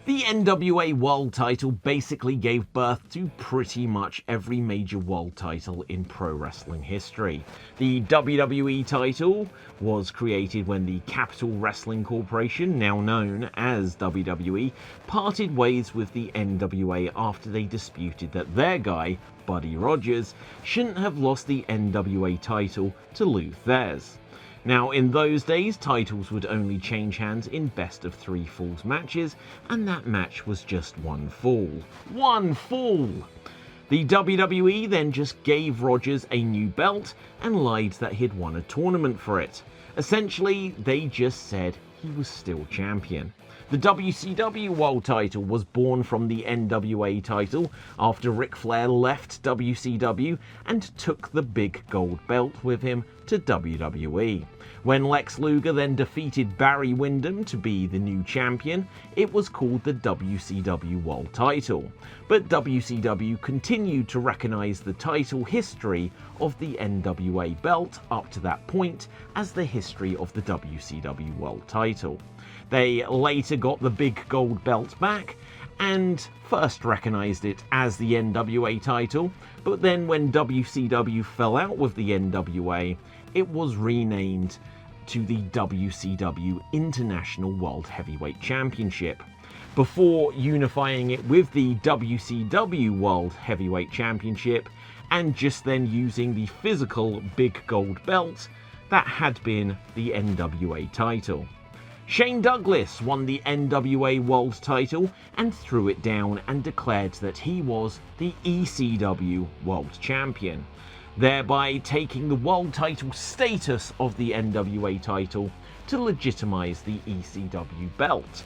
The NWA World Title basically gave birth to pretty much every major world title in pro wrestling history. The WWE title was created when the Capital Wrestling Corporation, now known as WWE, parted ways with the NWA after they disputed that their guy, Buddy Rogers, shouldn't have lost the NWA title to lose theirs. Now, in those days, titles would only change hands in best of 3 falls matches, and that match was just one fall. One fall! The WWE then just gave Rogers a new belt and lied that he'd won a tournament for it. Essentially, they just said he was still champion. The WCW World Title was born from the NWA title after Ric Flair left WCW and took the big gold belt with him to WWE. When Lex Luger then defeated Barry Windham to be the new champion, it was called the WCW World Title. But WCW continued to recognise the title history of the NWA belt up to that point as the history of the WCW World Title. They later got the big gold belt back and first recognised it as the NWA title, but then when WCW fell out with the NWA, it was renamed to the WCW International World Heavyweight Championship. Before unifying it with the WCW World Heavyweight Championship and just then using the physical big gold belt that had been the NWA title. Shane Douglas won the NWA World Title and threw it down and declared that he was the ECW World Champion, thereby taking the World Title status of the NWA title to legitimise the ECW belt.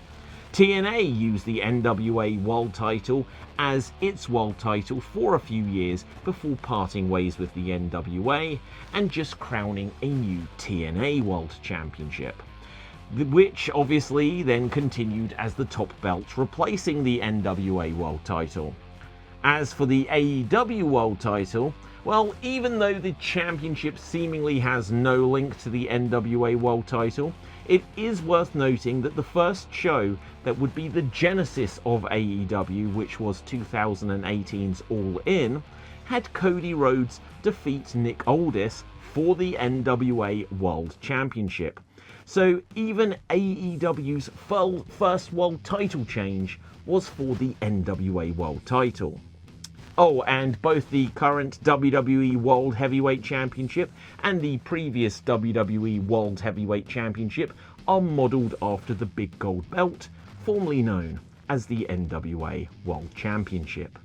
TNA used the NWA World Title as its world title for a few years before parting ways with the NWA and just crowning a new TNA World Championship, which obviously then continued as the top belt, replacing the NWA World Title. As for the AEW World Title, well, even though the championship seemingly has no link to the NWA World Title, it is worth noting that the first show that would be the genesis of AEW, which was 2018's All In, had Cody Rhodes defeat Nick Aldis for the NWA World Championship. So even AEW's first world title change was for the NWA World Title. Oh, and both the current WWE World Heavyweight Championship and the previous WWE World Heavyweight Championship are modelled after the big gold belt, formerly known as the NWA World Championship.